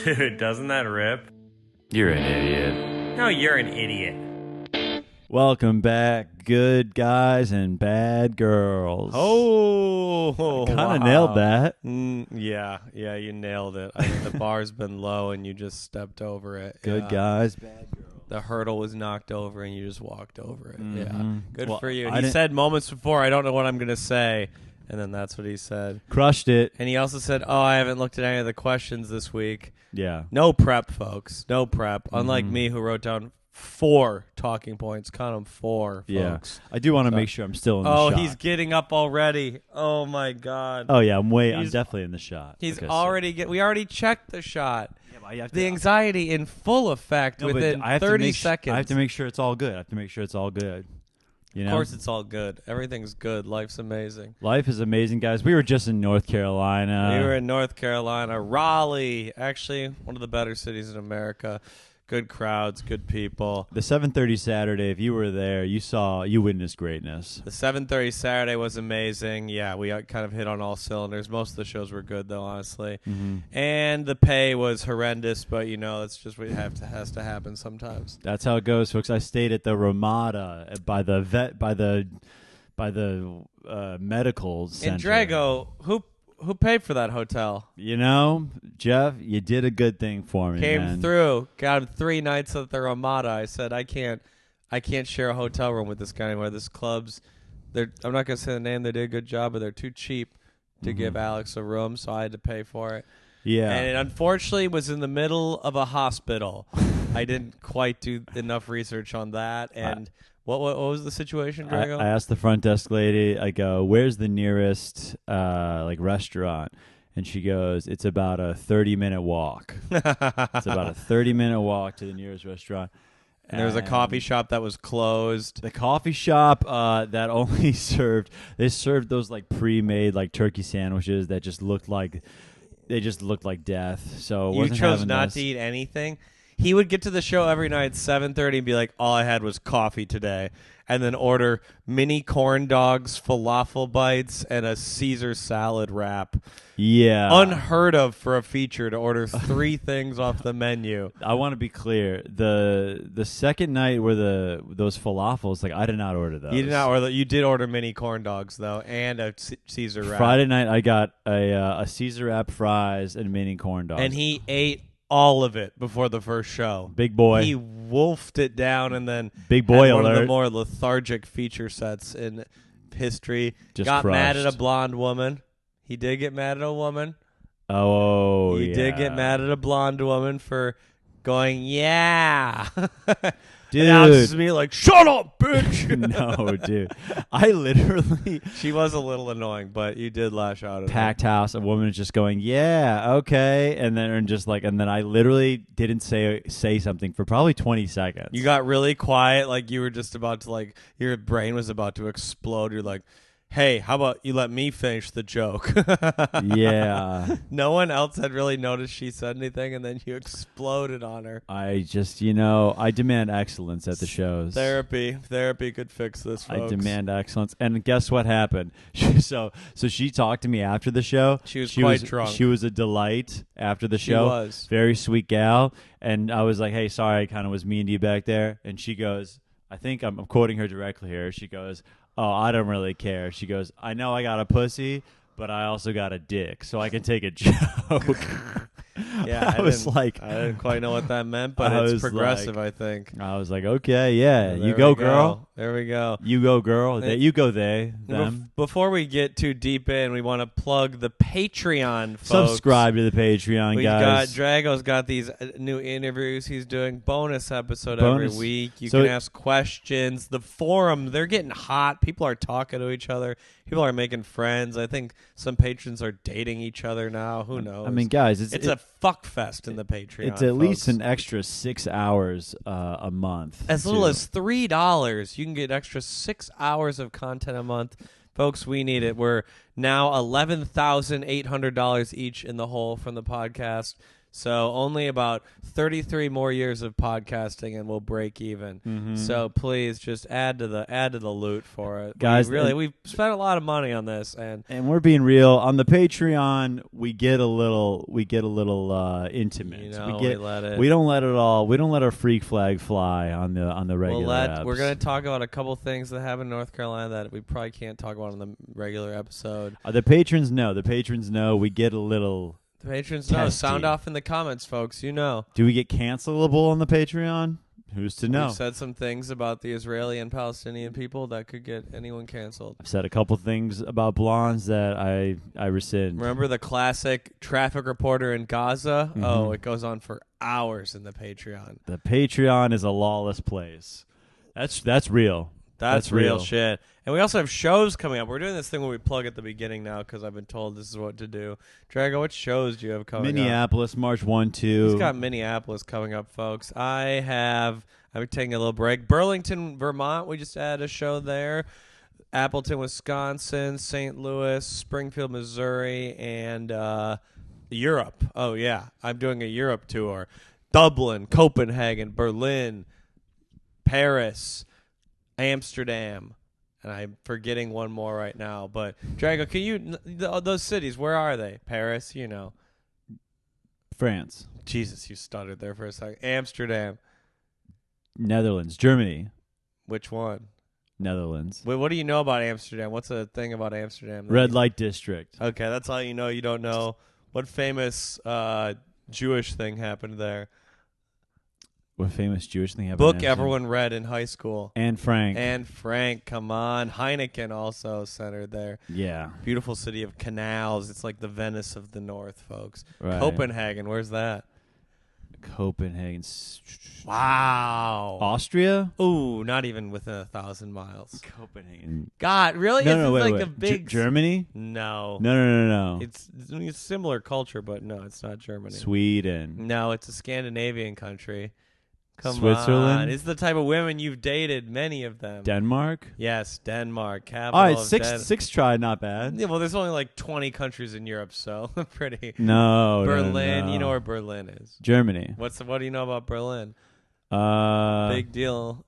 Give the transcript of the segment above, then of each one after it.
Dude, doesn't that rip? You're an idiot. No, you're an idiot. Welcome back, good guys and bad girls. Oh, Kind of nailed that. Yeah, you nailed it. I mean, the bar's been low and you just stepped over it. Good guys, bad girls. The hurdle was knocked over and you just walked over it. Mm-hmm. Yeah, good Well, for you. I He said moments before, I don't know what I'm going to say. And then that's what he said. Crushed it. And he also said, oh, I haven't looked at any of the questions this week. Yeah. No prep, folks. No prep. Unlike me, who wrote down 4 talking points. Count them 4, Yeah. folks. I do want to make sure I'm still in the shot. Oh, he's getting up already. Oh, my God. Oh, yeah, I'm definitely in the shot. He's already we already checked the shot. Yeah, but you have The anxiety in full effect No, but within I have to 30 make seconds. I have to make sure it's all good. You know? Of course it's all good. Everything's good. Life's amazing. Life is amazing, guys. We were just in North Carolina. We were in North Carolina, Raleigh, actually one of the better cities in America. Good crowds, good people. The 7:30 Saturday, if you were there, you witnessed greatness. The 7:30 Saturday was amazing. Yeah, we kind of hit on all cylinders. Most of the shows were good, though, honestly. Mm-hmm. And the pay was horrendous, but that's just what has to happen sometimes. That's how it goes, folks. I stayed at the Ramada by the medical center. In Drago, who paid for that hotel? You know, Geoff, you did a good thing for me. Came man. through, got 3 nights at the Ramada. I said I can't share a hotel room with this guy anymore. This club's, I'm not gonna say the name. They did a good job, but they're too cheap to give Alex a room, so I had to pay for it. Yeah, and it unfortunately was in the middle of a hospital. I didn't quite do enough research on that. And what was the situation, Drago? I asked the front desk lady. I go, "Where's the nearest restaurant?" And she goes, "It's about a 30-minute walk. It's about a 30-minute walk to the nearest restaurant." And there was a coffee shop that was closed. The coffee shop that only served those like pre-made like turkey sandwiches that just looked like death. So You chose not to eat anything. He would get to the show every night at 7:30 and be like, all I had was coffee today, and then order mini corn dogs, falafel bites, and a Caesar salad wrap. Yeah. Unheard of for a feature to order 3 things off the menu. I want to be clear. The second night were those falafels, like I did not order those. You did not order. You did order mini corn dogs though, and a Caesar wrap. Friday night I got a Caesar wrap, fries, and mini corn dogs. And he ate all of it before the first show. Big boy. He wolfed it down and then Big boy had one alert. of the more lethargic feature sets in history. Just got mad at crushed. a blonde woman. He did get mad at a woman. Oh, He did get mad at a blonde woman for going, yeah. Dude. And Alex is me like, shut up, bitch. No, dude. I literally She was a little annoying, but you did lash out at her. packed house. A woman is just going, yeah, okay, and then I literally didn't say something for probably 20 seconds. You got really quiet, like you were just about to, your brain was about to explode. You're like, hey, how about you let me finish the joke? Yeah. No one else had really noticed she said anything, and then you exploded on her. I just, I demand excellence at the shows. Therapy could fix this, folks. I demand excellence. And guess what happened? So she talked to me after the show. She was quite drunk. She was a delight after the She show. was. Very sweet gal. And I was like, hey, sorry, I kind of was mean to you back there. And she goes, I think I'm quoting her directly here. She goes, oh, I don't really care. She goes, I know I got a pussy, but I also got a dick, so I can take a joke. Yeah, I was like, I didn't quite know what that meant, but I it's was progressive, like- I think. I was like, okay, yeah, There you we go, girl. There we go. You go, girl. You go, they, them. Before we get too deep in, we want to plug the Patreon, folks. Subscribe to the Patreon, We've guys. got Drago's got these new interviews. He's doing bonus episode Bonus. every week. You So can ask questions. The forum, they're getting hot. People are talking to each other. People are making friends. I think some patrons are dating each other now. Who knows? I mean, guys, it's a fuck fest in the Patreon. It's at least folks. an extra 6 hours a month. As little too. as $3, you can get extra 6 hours of content a month. Folks, we need it. We're now $11,800 each in the hole from the podcast. So only about 33 more years of podcasting and we'll break even. Mm-hmm. So please just add to the loot for it. Guys, We've spent a lot of money on this, and we're being real. On the Patreon, we get a little intimate. you know, we don't let it all. We don't let our freak flag fly on the regular apps. We're going to talk about a couple things that happen in North Carolina that we probably can't talk about on the regular episode. The patrons know. The patrons know. We get a little. The patrons know. Testy. Sound off in the comments, folks. You know. Do we get cancelable on the Patreon? Who's to know? We've said some things about the Israeli and Palestinian people that could get anyone canceled. I've said a couple things about blondes that I rescind. Remember the classic traffic reporter in Gaza? Mm-hmm. Oh, it goes on for hours in the Patreon. The Patreon is a lawless place. That's real. That's real shit. And we also have shows coming up. We're doing this thing where we plug at the beginning now because I've been told this is what to do. Drago, what shows do you have coming up? Minneapolis, March 1, 2. He's got Minneapolis coming up, folks. I'm taking a little break. Burlington, Vermont, we just had a show there. Appleton, Wisconsin, St. Louis, Springfield, Missouri, and Europe. Oh, yeah. I'm doing a Europe tour. Dublin, Copenhagen, Berlin, Paris, Amsterdam. And I'm forgetting one more right now. But, Drago, can you... those cities, where are they? Paris, you know. France. Jesus, you stuttered there for a second. Amsterdam. Netherlands. Germany. Which one? Netherlands. Wait, what do you know about Amsterdam? What's the thing about Amsterdam? Red Light District. Okay, that's all you know. You don't know what famous Jewish thing happened there. What famous Jewish thing happened? Book everyone read in high school. Anne Frank. Anne Frank, come on. Heineken also centered there. Yeah. Beautiful city of canals. It's like the Venice of the North, folks. Right. Copenhagen, where's that? Copenhagen. Wow. Austria? Ooh, not even within 1,000 miles. Copenhagen. God, really? No, It's wait, like wait. a big... Germany? No. No. It's similar culture, but no, it's not Germany. Sweden. No, it's a Scandinavian country. Come Switzerland? on. It's the type of women you've dated, many of them. Denmark? Yes, Denmark. Capital All right, of six try, not bad. Yeah, well, there's only like 20 countries in Europe, so pretty. No, Berlin, no. you know where Berlin is. Germany. What do you know about Berlin? Big Big deal.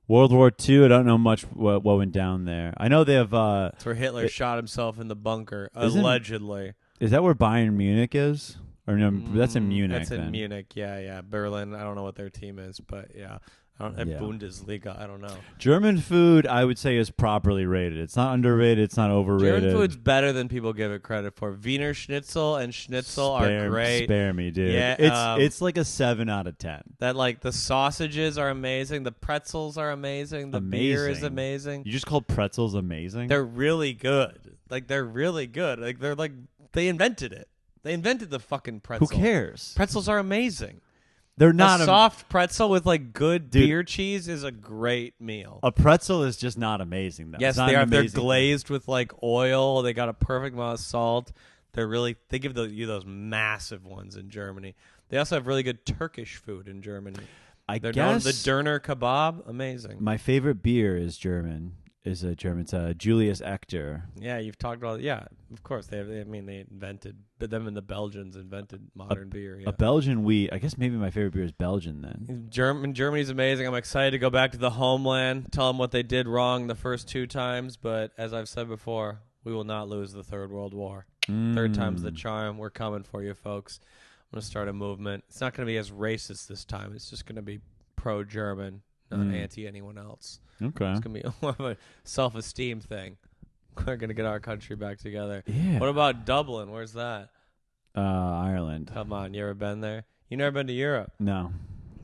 World War II, I don't know much what went down there. I know they have... That's where Hitler shot himself in the bunker, allegedly. Is that where Bayern Munich is? Or no, that's in Munich. That's in then. Munich, yeah. Berlin, I don't know what their team is, but yeah. I don't have Bundesliga, I don't know. German food, I would say, is properly rated. It's not underrated. It's not overrated. German food's better than people give it credit for. Wiener Schnitzel and Schnitzel are great. Spare me, dude. Yeah, it's like a 7 out of 10. That like the sausages are amazing. The pretzels are amazing. The beer is amazing. You just called pretzels amazing? They're really good. Like they're really good. Like they invented it. They invented the fucking pretzel. Who cares? Pretzels are amazing. They're not a soft pretzel with like good beer cheese is a great meal. A pretzel is just not amazing though. Yes, they are. They're glazed with like oil. They got a perfect amount of salt. They give you those massive ones in Germany. They also have really good Turkish food in Germany. I They're guess known the Döner kebab, amazing. My favorite beer is German. It's Julius Echter. Yeah, you've talked about it. Yeah, of course. They invented, but them and the Belgians invented modern beer. Yeah. A Belgian wheat. I guess maybe my favorite beer is Belgian then. Germany's amazing. I'm excited to go back to the homeland, tell them what they did wrong the first 2 times. But as I've said before, we will not lose the Third World War. Third time's the charm. We're coming for you, folks. I'm going to start a movement. It's not going to be as racist this time. It's just going to be pro-German, not anti anyone else. Okay. It's going to be more of a self-esteem thing. We're going to get our country back together. Yeah. What about Dublin? Where's that? Ireland. Come on. You ever been there? You never been to Europe? No.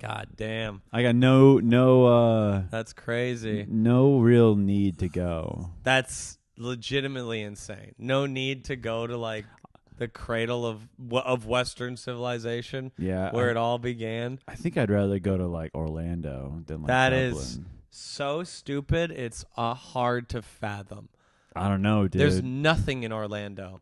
God damn. I got no That's crazy. No real need to go. That's legitimately insane. No need to go to like the cradle of Western civilization. Yeah. Where it all began. I think I'd rather go to like Orlando than like That Dublin. is so stupid. It's hard to fathom. I don't know, dude. There's nothing in Orlando.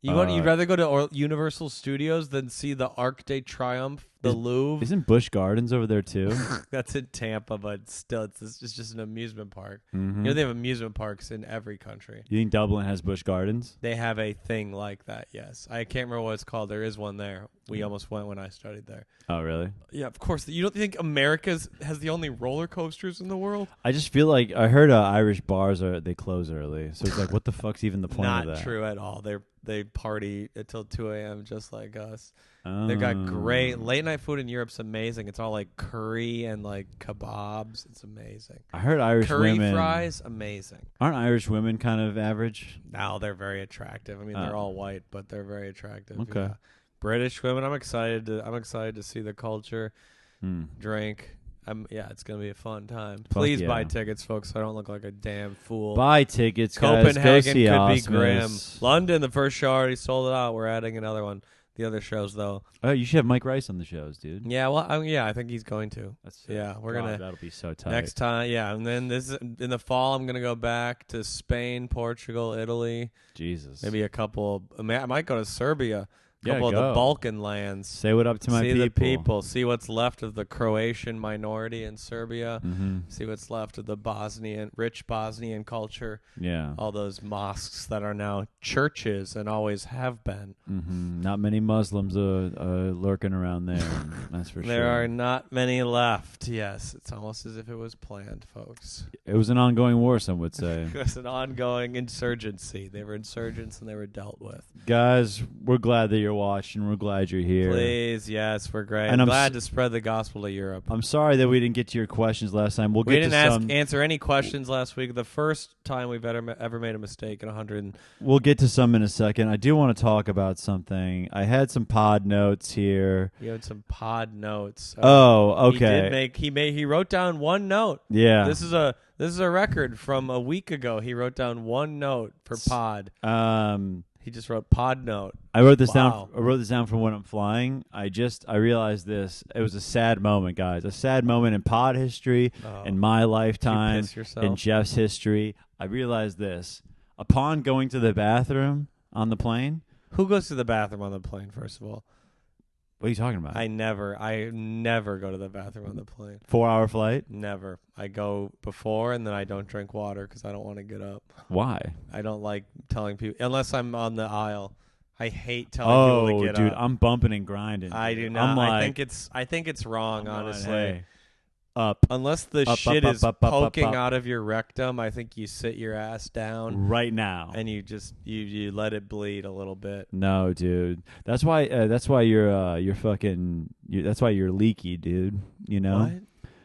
You'd rather go to Universal Studios than see the Arc de Triomphe, The Louvre. Isn't Busch Gardens over there too? That's in Tampa, but still, it's just an amusement park. Mm-hmm. You know, they have amusement parks in every country. You think Dublin has Busch Gardens? They have a thing like that, yes. I can't remember what it's called. There is one there. We almost went when I studied there. Oh, really? Yeah, of course. You don't think America has the only roller coasters in the world? I just feel like I heard Irish bars they close early, so it's like, what the fuck's even the point of that? Not true at all. They party until 2 a.m. just like us. Oh. They've got great late night food in Europe's amazing. It's all like curry and like kebabs. It's amazing. I heard Irish curry women fries, amazing. Aren't Irish women kind of average? Now they're very attractive. I mean, they're all white, but they're very attractive. Okay. Yeah. British women, I'm excited to see the culture, drink. It's gonna be a fun time. Please buy tickets, folks, so I don't look like a damn fool. Buy tickets, guys. Copenhagen Go see could be Osmus. grim. London, the first show already sold it out. We're adding another one. The other shows, though. Oh, you should have Mike Rice on the shows, dude. Yeah, well, I think he's going to. We're gonna. That'll be so tight. Next time, and then in the fall, I'm gonna go back to Spain, Portugal, Italy. Jesus. Maybe a couple. I might go to Serbia. Yeah, Couple of go. the Balkan lands. Say what up to my people. See the people. See what's left of the Croatian minority in Serbia. Mm-hmm. See what's left of the rich Bosnian culture. Yeah. All those mosques that are now churches and always have been. Mm-hmm. Not many Muslims are lurking around there. That's for sure. There are not many left. Yes, it's almost as if it was planned, folks. It was an ongoing war, some would say. It was an ongoing insurgency. They were insurgents and they were dealt with. Guys, we're glad that you're watching. We're glad you're here. Please, yes, we're great. And I'm glad to spread the gospel to Europe. I'm sorry that we didn't get to your questions last time. We didn't answer any questions last week. The first time we've ever made a mistake in 100. We'll get to some in a second. I do want to talk about something. I had some pod notes here. You had some pod notes. Oh, okay. He wrote down one note. Yeah. This is a record from a week ago. He wrote down one note per pod. He just wrote pod note. I wrote this down. I wrote this down from when I'm flying. I realized this. It was a sad moment, guys. A sad moment in pod history, in my lifetime, in Geoff's history. I realized this. Upon going to the bathroom on the plane. Who goes to the bathroom on the plane, first of all? What are you talking about? I never go to the bathroom on the plane. 4-hour flight? Never. I go before and then I don't drink water because I don't want to get up. Why? I don't like telling people, unless I'm on the aisle. I hate telling people to get dude, up. I'm bumping and grinding. I do not. I'm like, I think it's wrong, honestly. Hey, up. Unless the shit is poking out of your rectum, I think you sit your ass down right now and you just you let it bleed a little bit. No, dude. That's why you're fucking. That's why you're leaky, dude. You know. What?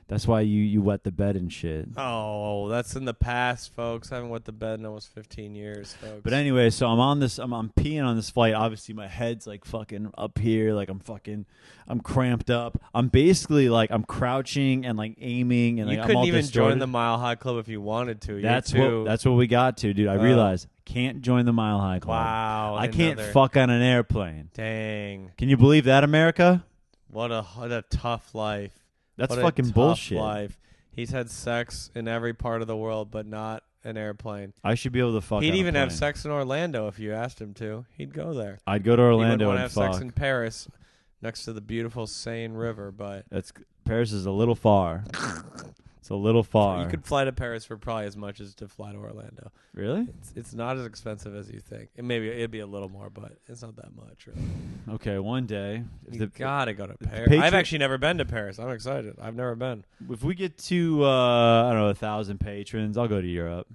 That's why you wet the bed and shit. Oh, that's in the past, folks. I haven't wet the bed in almost 15 years, folks. But anyway, so I'm on this. I'm peeing on this flight. Obviously, my head's like fucking up here. Like I'm cramped up. I'm basically like I'm crouching and like aiming and you like couldn't I'm all even distorted. join the Mile High Club if you wanted to. That's what we got to, dude. I realized can't join the Mile High Club. Wow, I can't fuck on an airplane. Dang. Can you believe that, America? What a tough life. That's what fucking tough bullshit. Life. He's had sex in every part of the world, but not an airplane. I should be able to fuck. He'd on even a plane. have sex in Orlando if you asked him to. He'd go there. I'd go to Orlando he would and have fuck. sex in Paris, next to the beautiful Seine River, but Paris is a little far. It's a little far. You could fly to Paris for probably as much as to fly to Orlando. Really? It's not as expensive as you think. Maybe it'd be a little more, but it's not that much, really. Okay, one day. You gotta go to Paris. I've actually never been to Paris. I'm excited. I've never been. If we get to I don't know 1,000 patrons, I'll go to Europe.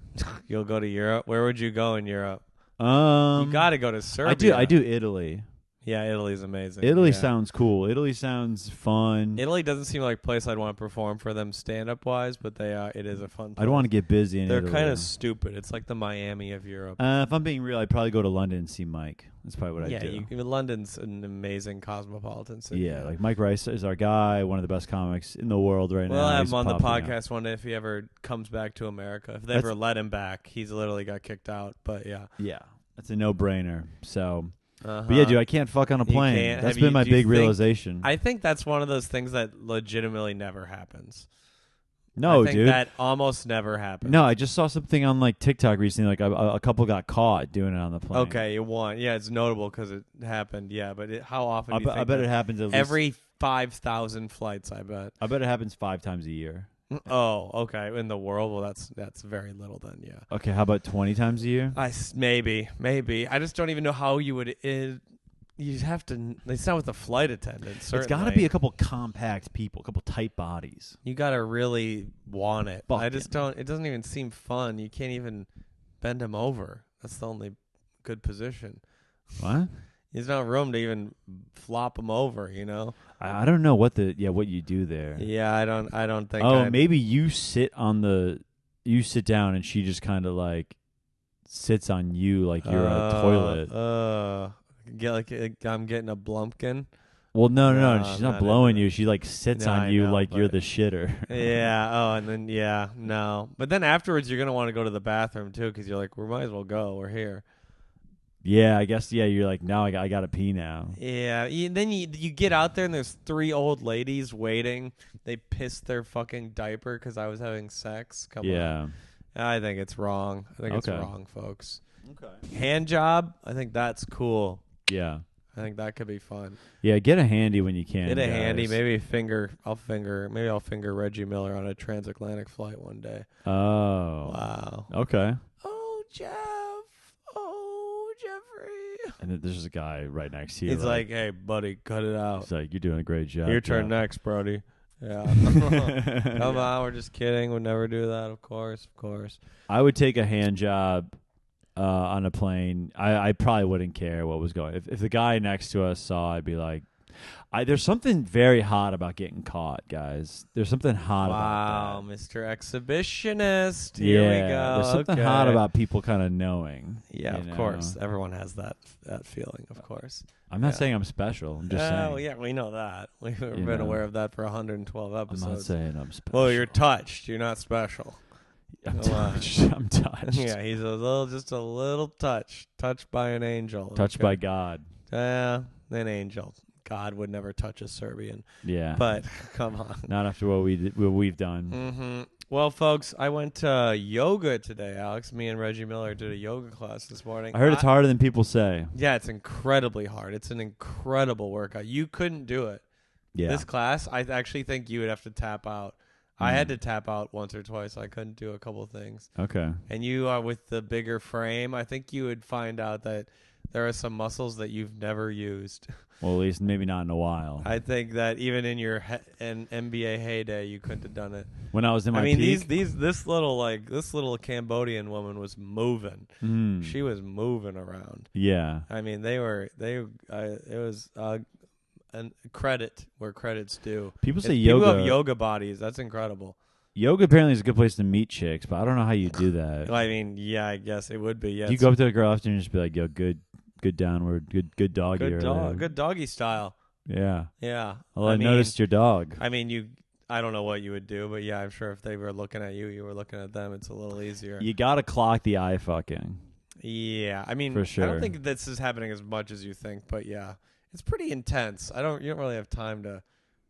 You'll go to Europe. Where would you go in Europe? You gotta go to Serbia. I do Italy. Yeah, Italy's amazing. Italy sounds cool. Italy sounds fun. Italy doesn't seem like a place I'd want to perform for them stand-up wise, but it is a fun place. I'd want to get busy in They're Italy. They're kind of stupid. It's like the Miami of Europe. If I'm being real, I'd probably go to London and see Mike. That's probably what I'd do. Yeah, London's an amazing cosmopolitan city. Yeah, like Mike Rice is our guy, one of the best comics in the world right now. We'll have He's him on the popping podcast one day if he ever comes back to America. If they ever let him back, he's literally got kicked out. But yeah. Yeah, that's a no-brainer. So... But yeah, dude, I can't fuck on a plane. That's been my big realization. I think that's one of those things that legitimately never happens. No, I think dude, that almost never happens. No, I just saw something on like TikTok recently. Like a couple got caught doing it on the plane. Okay, you won. Yeah, it's notable because it happened. Yeah, but how often? Do you think I bet it happens at least every 5,000 flights, I bet. I bet it happens 5 times a year. Oh, okay. In the world, well, that's very little then. Yeah. Okay, how about 20 times a year? Maybe. I just don't even know how you would. You'd have to. It's not with a flight attendant. Certainly. It's got to be a couple compact people, a couple tight bodies. You got to really want it. I just Bucking. don't. It doesn't even seem fun. You can't even bend him over. That's the only good position. What? There's no room to even flop him over. You know. I don't know what you do there. Yeah, I don't think. Oh, maybe you sit down and she just kind of like sits on you like you're a toilet. I'm getting a blumpkin. Well, no, No, she's I'm not not blowing into you. She like sits No, on I you know, like you're but- the shitter. Yeah. Oh, and then no. But then afterwards, you're gonna want to go to the bathroom too, because you're like, we might as well go. We're here. Yeah, I guess. Yeah, you're like, now I gotta pee now. Yeah. Then you get out there and there's 3 old ladies waiting. They pissed their fucking diaper because I was having sex. Come on. Yeah. I think it's wrong. I think it's Okay. wrong, folks. Okay. Hand job. I think that's cool. Yeah. I think that could be fun. Yeah. Get a handy when you can. Get a handy. guys. Maybe I'll finger Reggie Miller on a transatlantic flight one day. Oh. Wow. Okay. Oh, Geoff. Oh, Jeffrey. And then there's just a guy right next to you. He's like, hey, buddy, cut it out. he's like, you're doing a great job. Your turn Geoff." next, Brody. Yeah. Come on, we're just kidding. We'd never do that, of course. I would take a hand job on a plane. I probably wouldn't care what was going. If the guy next to us saw, I'd be like, there's something very hot about getting caught, guys. There's something hot Wow, about that. Mr. Exhibitionist. Here we go. There's something Okay. hot about people kind of knowing. Yeah, you of know? course. Everyone has that feeling, of course. I'm not Yeah. saying I'm special. I'm just saying. Oh, yeah, we know that. We've You been know. aware of that for 112 I'm episodes. not saying I'm special. Well, you're touched. You're not special. I'm Come on. touched. I'm touched. Yeah, he's just a little touched by an angel. Touched by God. an angel. God would never touch a Serbian. Yeah. But come on. not after what we've done. Mm-hmm. Well, folks, I went to yoga today, Alex. Me and Reggie Miller did a yoga class this morning. I heard it's harder than people say. Yeah, it's incredibly hard. It's an incredible workout. You couldn't do it. Yeah. This class, I actually think you would have to tap out. I had to tap out once or twice. I couldn't do a couple of things. Okay. And you are with the bigger frame. I think you would find out that there are some muscles that you've never used. Well, at least maybe not in a while. I think that even in your NBA heyday, you couldn't have done it. When I was in my I mean, peak, this little Cambodian woman was moving. She was moving around. yeah. I mean, it was a credit where credit's due. People say People yoga. have yoga bodies. That's incredible. Yoga apparently is a good place to meet chicks, but I don't know how you do that. I mean, yeah, I guess it would be. Yeah, Do you go up to a girl after and just be like, "Yo, good downward, good doggy." good or dog, whatever. good doggy style. Yeah. Yeah. Well, I mean, noticed your dog. I mean, I don't know what you would do, but yeah, I'm sure if they were looking at you, you were looking at them. It's a little easier. You gotta clock the eye fucking. Yeah, I mean, For I sure. don't think this is happening as much as you think, but yeah, it's pretty intense. You don't really have time to.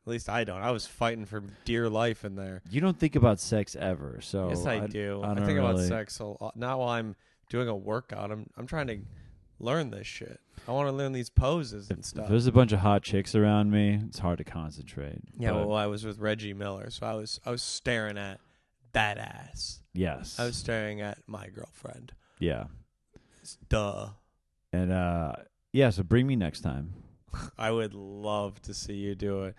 At least I don't. I was fighting for dear life in there. You don't think about sex ever, so Yes, I do. I I don't think about really- sex a lot. Not while I'm doing a workout. I'm trying to learn this shit. I want to learn these poses and If stuff. there's a bunch of hot chicks around me, it's hard to concentrate. Yeah, But well, I was with Reggie Miller, so I was staring at that ass. yes, I was staring at my girlfriend. yeah, Duh. and yeah. So bring me next time. I would love to see you do it.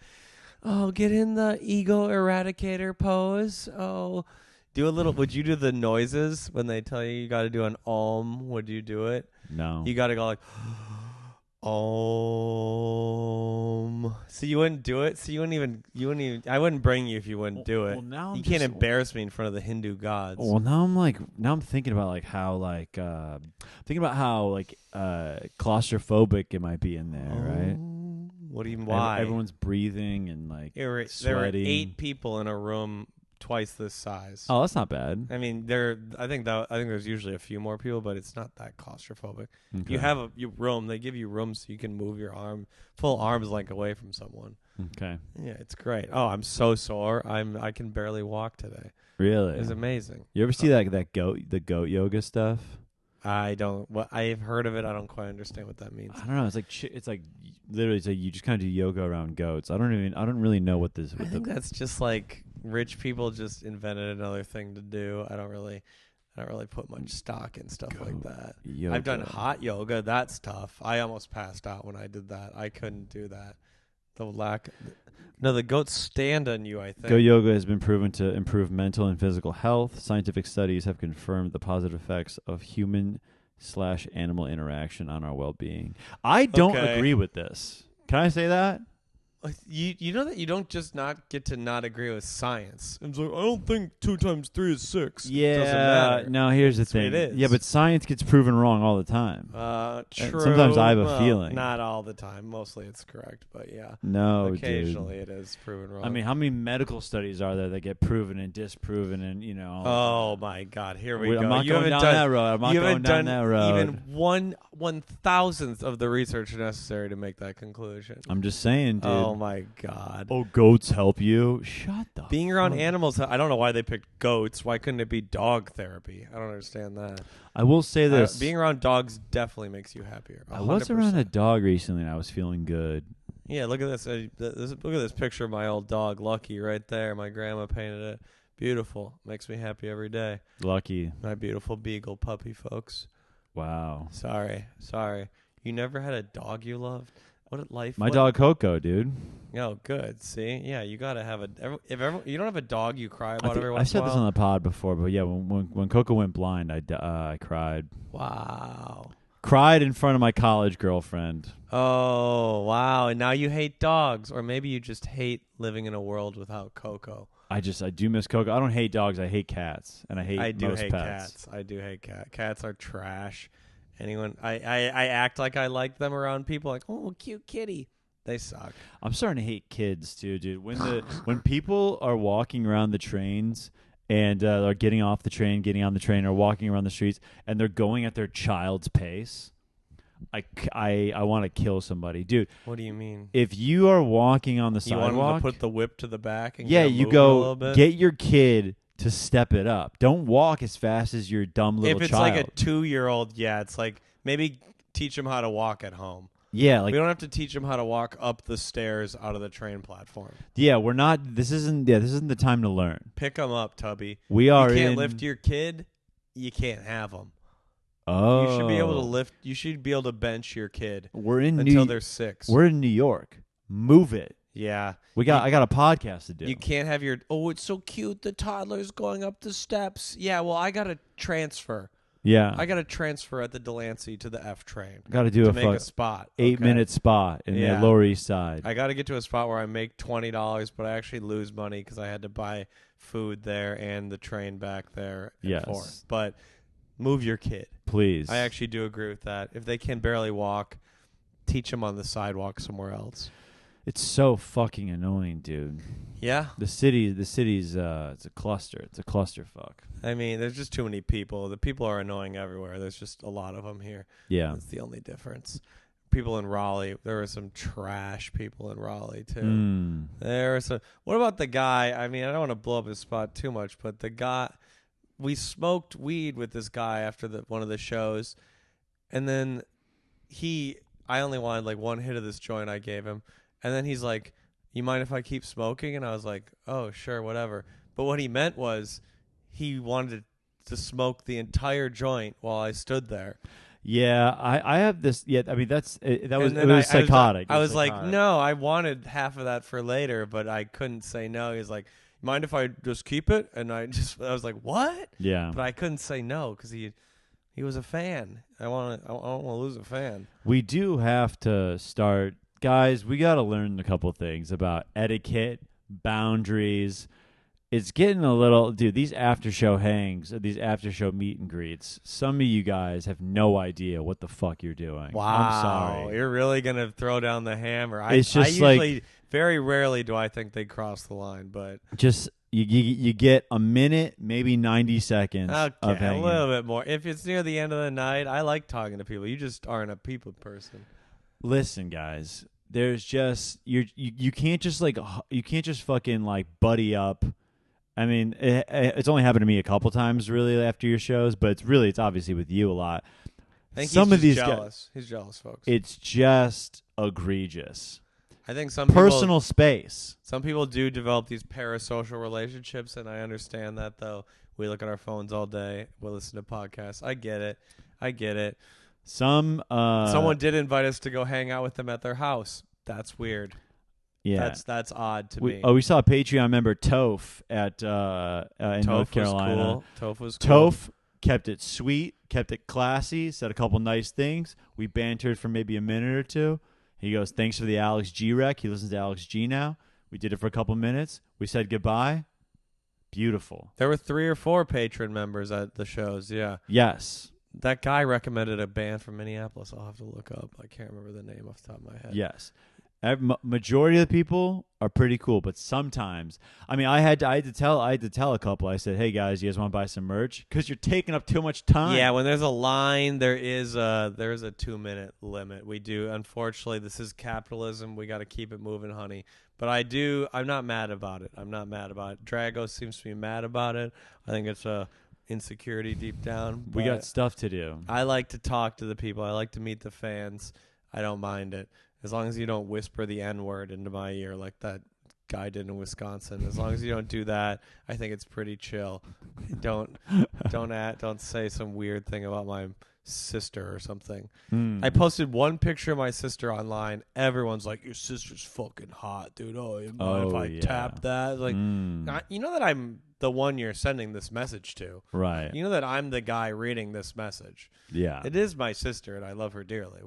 Oh, get in the ego eradicator pose. Oh, do a little. Would you do the noises when they tell you got to do an om? Would you do it? No, You got to go like om. So you wouldn't do it. So you wouldn't even. I wouldn't bring you if you wouldn't do it. Well, now You I'm can't just- embarrass me in front of the Hindu gods. Well, now I'm thinking about like how like thinking about how like claustrophobic it might be in there, right? What do you? Why? Everyone's breathing and like There were sweating. 8 people in a room twice this size. Oh, that's not bad. I mean, I think there's usually a few more people, but it's not that claustrophobic. Okay. You have a room. They give you room so you can move your full arms length away from someone. Okay. Yeah, it's great. Oh, I'm so sore. I can barely walk today. Really? It's amazing. You ever see the goat yoga stuff? I don't. What I've heard of it. I don't quite understand what that means. I don't know. It's like literally. It's like you just kind of do yoga around goats. I don't really know what this. I think that's just like rich people just invented another thing to do. I don't really put much stock in stuff like that. Yoga. I've done hot yoga. That's tough. I almost passed out when I did that. I couldn't do that. The goats stand on you, I think. Goat yoga has been proven to improve mental and physical health. Scientific studies have confirmed the positive effects of human/animal interaction on our well-being. I don't agree with this. Can I say that? You know that you don't just not get to not agree with science. It's like, I don't think 2 times 3 is 6. Yeah, it doesn't matter. No, here's the That's what thing. it is. Yeah, but science gets proven wrong all the time. True. Sometimes I have a feeling. Not all the time. Mostly it's correct, but yeah. No, occasionally dude. it is proven wrong. I mean, how many medical studies are there that get proven and disproven and, you know. Oh, my God. Here we go. I'm not you going down that road. I'm not going down that road. Even 1/1000th of the research necessary to make that conclusion. I'm just saying, dude. Oh, my God. Oh, goats help you? Shut the Being around animals, I don't know why they picked goats. Why couldn't it be dog therapy? I don't understand that. I will say this. Being around dogs definitely makes you happier. 100%. I was around a dog recently and I was feeling good. Yeah, look at this. Look at this picture of my old dog, Lucky, right there. My grandma painted it. Beautiful. Makes me happy every day. Lucky. My beautiful beagle puppy, folks. Wow. Sorry. You never had a dog you loved? What a life. My dog Coco, dude. Oh, good. See? Yeah, you got to have if you don't have a dog you cry about every I once in a said while. this on the pod before, but yeah, when Coco went blind, I cried. Wow. Cried in front of my college girlfriend. Oh, wow. And now you hate dogs, or maybe you just hate living in a world without Coco. I do miss Coco. I don't hate dogs. I hate cats, and I hate most pets. Cats. I do hate cats. Cats are trash. I act like I like them around people, like, oh, cute kitty. They suck. I'm starting to hate kids too, dude. When people are walking around the trains and are getting off the train, getting on the train, or walking around the streets, and they're going at their child's pace, I want to kill somebody, dude. What do you mean? If you are walking on the sidewalk, you want them to put the whip to the back and you go a little bit? Get your kid to step it up. Don't walk as fast as your dumb little child. If it's like a 2-year-old, yeah, it's like maybe teach them how to walk at home. Yeah, like we don't have to teach them how to walk up the stairs out of the train platform. Yeah, we're not. This isn't the time to learn. Pick them up, Tubby. We are. You can't lift your kid. You can't have them. Oh, you should be able to lift. You should be able to bench your kid. We're in until they're 6. We're in New York. Move it. Yeah, I got a podcast to do. You can't have your. Oh, it's so cute. The toddler's going up the steps. Yeah, well, I got to transfer. Yeah, I got to transfer at the Delancey to the F train. Got to do to make a spot. 8-minute spot in the Lower East Side. I got to get to a spot where I make $20, but I actually lose money because I had to buy food there and the train back there and forth. But move your kid, please. I actually do agree with that. If they can barely walk, teach them on the sidewalk somewhere else. It's so fucking annoying, dude. Yeah. The city's it's a cluster. It's a clusterfuck. I mean, there's just too many people. The people are annoying everywhere. There's just a lot of them here. Yeah. That's the only difference. People in Raleigh, there were some trash people in Raleigh too. There were some. What about the guy? I mean, I don't want to blow up his spot too much, but the guy, we smoked weed with this guy after one of the shows, and then I only wanted like one hit of this joint I gave him. And then he's like, you mind if I keep smoking? And I was like, oh, sure, whatever. But what he meant was he wanted to smoke the entire joint while I stood there. Yeah, I have this. Yeah, I mean, it was psychotic. I was like, no, I wanted half of that for later, but I couldn't say no. He was like, mind if I just keep it? And I was like, what? Yeah. But I couldn't say no because he was a fan. I don't want to lose a fan. We do have to start. Guys, we got to learn a couple things about etiquette, boundaries. It's getting a little... Dude, these after-show hangs, these after-show meet and greets, some of you guys have no idea what the fuck you're doing. Wow. I'm sorry. You're really going to throw down the hammer. It's just usually, very rarely do I think they cross the line, but... Just... You get a minute, maybe 90 seconds of hanging. A little bit more. If it's near the end of the night, I like talking to people. You just aren't a people person. Listen, guys, there's just you can't just fucking like buddy up I mean, it's only happened to me a couple times really after your shows, but it's obviously with you a lot. I think Some he's of these jealous. He's jealous, folks. it's just egregious. I think Personal space. Some people do develop these parasocial relationships, and I understand that, though. We look at our phones all day. We listen to podcasts. I get it. Someone did invite us to go hang out with them at their house. That's weird. Yeah, that's odd to me. We saw a Patreon member Toph at in North Carolina. Toph was cool. Toph kept it sweet, kept it classy, said a couple nice things. We bantered for maybe a minute or two. He goes, "Thanks for the Alex G rec." He listens to Alex G now. We did it for a couple minutes. We said goodbye. Beautiful. There were 3 or 4 patron members at the shows. Yeah. Yes. That guy recommended a band from Minneapolis. I'll have to look up. I can't remember the name off the top of my head. Yes. Majority of the people are pretty cool, but sometimes, I mean, I had to tell a couple. I said, "Hey guys, you guys want to buy some merch? Because you're taking up too much time." Yeah, when there's a line, there is a 2-minute limit. We do. Unfortunately, this is capitalism. We got to keep it moving, honey. But I'm not mad about it. Drago seems to be mad about it. I think it's a insecurity deep down. We got stuff to do. I like to talk to the people. I like to meet the fans. I don't mind it. As long as you don't whisper the N-word into my ear like that guy did in Wisconsin. As long as you don't do that, I think it's pretty chill. Don't say some weird thing about my sister or something. I posted one picture of my sister online. Everyone's like, "Your sister's fucking hot, dude. Oh, you mind if I tap that?" Like, you know that I'm the one you're sending this message to. Right. You know that I'm the guy reading this message. Yeah. It is my sister, and I love her dearly.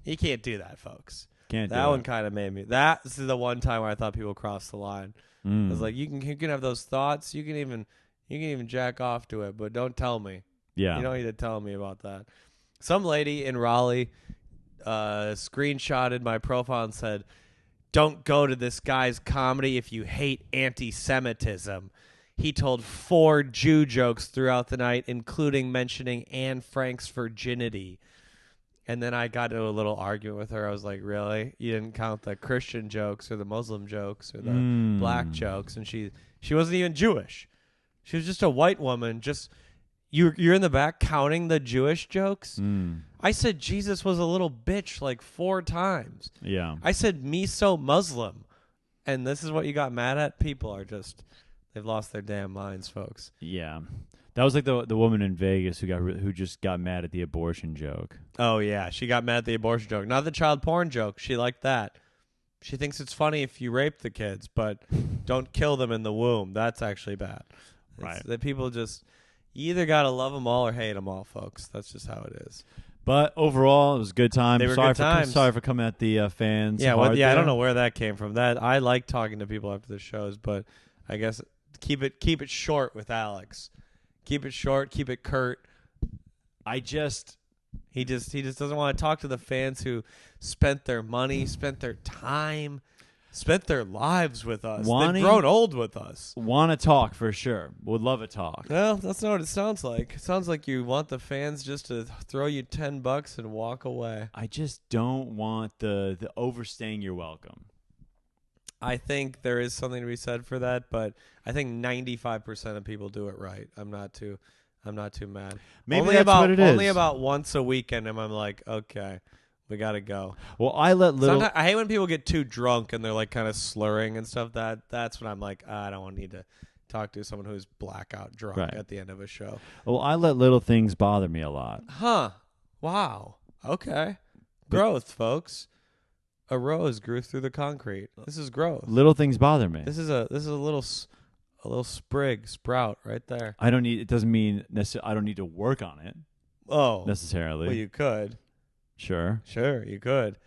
You can't do that, folks. That one kind of made me. That's the one time where I thought people crossed the line. I was like, you can have those thoughts. You can even jack off to it, but don't tell me. Yeah. You don't need to tell me about that. Some lady in Raleigh screenshotted my profile and said, "Don't go to this guy's comedy if you hate anti-Semitism. He told 4 Jew jokes throughout the night, including mentioning Anne Frank's virginity." And then I got into a little argument with her. I was like, "Really? You didn't count the Christian jokes or the Muslim jokes or the black jokes?" And she wasn't even Jewish. She was just a white woman. Just you're in the back counting the Jewish jokes. I said Jesus was a little bitch like 4 times. Yeah. I said me so Muslim, and this is what you got mad at. People are they've lost their damn minds, folks. Yeah. That was like the woman in Vegas who just got mad at the abortion joke. Oh, yeah. She got mad at the abortion joke. Not the child porn joke. She liked that. She thinks it's funny if you rape the kids, but don't kill them in the womb. That's actually bad. Right. The people just, you either got to love them all or hate them all, folks. That's just how it is. But overall, it was a good time. They were good times. Sorry for coming at the fans. Yeah, I don't know where that came from. That I like talking to people after the shows, but I guess keep it short with Alex. Keep it short. Keep it curt. He just doesn't want to talk to the fans who spent their money, spent their time, spent their lives with us. They've grown old with us. Want to talk for sure. Would love a talk. Well, that's not what it sounds like. It sounds like you want the fans just to throw you $10 and walk away. I just don't want the overstaying your welcome. I think there is something to be said for that, but I think 95% of people do it right. I'm not too mad. Maybe only that's about, what it is. Only about once a weekend, and I'm like, okay, we gotta go. Well, I hate when people get too drunk and they're like kind of slurring and stuff. That's when I'm like, I don't need to talk to someone who's blackout drunk at the end of a show. Well, I let little things bother me a lot. Huh? Wow. Okay. Growth, folks. A rose grew through the concrete. This is growth. Little things bother me. This is a little sprout right there. It doesn't mean necessarily I don't need to work on it. Oh, necessarily. Well, you could. Sure, you could.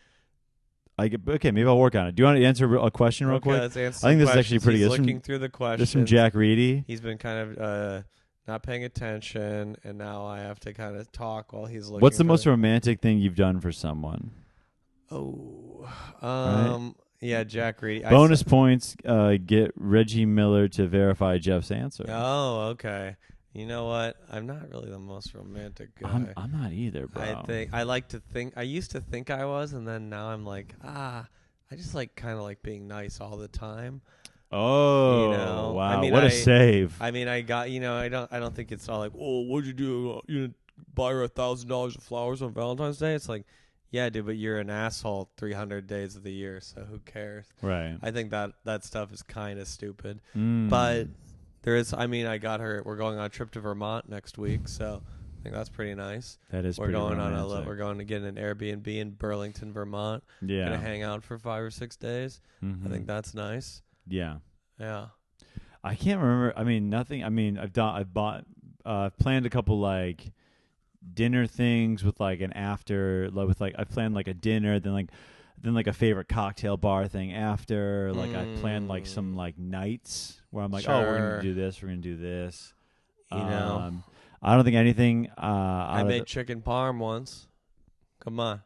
Okay, maybe I'll work on it. Do you want to answer a question real quick? Let's answer I think this questions. is actually pretty He's good. Looking through the questions. There's some Jack Reedy. He's been kind of not paying attention, and now I have to kind of talk while he's looking. What's the most romantic thing you've done for someone? Oh, yeah, Jack Reedy. Bonus points. Get Reggie Miller to verify Geoff's answer. Oh, okay. You know what? I'm not really the most romantic guy. I'm not either, bro. I used to think I was, and then now I'm like, I just like kind of like being nice all the time. Oh, You know? wow. I mean, what a save. I mean, I got, I don't think it's all like, oh, what'd you do? You didn't buy her $1,000 of flowers on Valentine's Day? It's like, yeah, dude, but you're an asshole 300 days of the year, so who cares? Right. I think that stuff is kind of stupid. Mm. But there is, I mean, I got her, we're going on a trip to Vermont next week, so I think that's pretty nice. That is We're pretty going romantic. we're going to get an Airbnb in Burlington, Vermont. Yeah. Gonna hang out for 5 or 6 days. Mm-hmm. I think that's nice. Yeah. Yeah. I can't remember. I mean, nothing. I mean, I've planned a couple like dinner things with like an after, with like I planned like a dinner, then like a favorite cocktail bar thing after. Like I planned like some like nights where I'm like, oh, we're gonna do this, we're gonna do this. You know, I don't think anything. I made chicken parm once. Come on.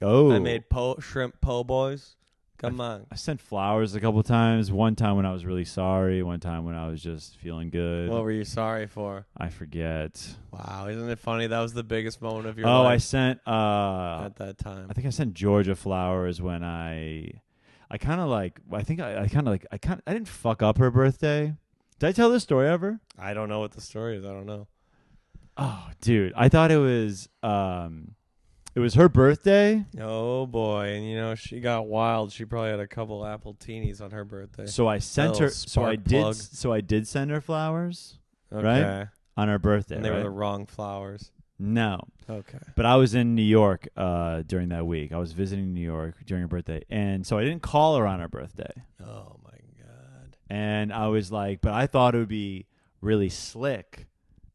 Oh, I made shrimp po' boys. Come on. I sent flowers a couple times. One time when I was really sorry. One time when I was just feeling good. What were you sorry for? I forget. Wow, isn't it funny? That was the biggest moment of your life. life. I sent at that time. I think I sent Georgia flowers when I didn't fuck up her birthday. Did I tell this story ever? I don't know what the story is. I don't know. Oh, dude, I thought it was her birthday. Oh boy, and she got wild. She probably had a couple apple teenies on her birthday. So I sent her. So I did send her flowers. Okay. Right on her birthday. And they were the wrong flowers. No. Okay. But I was in New York during that week. I was visiting New York during her birthday, and so I didn't call her on her birthday. Oh my god. And I was like, but I thought it would be really slick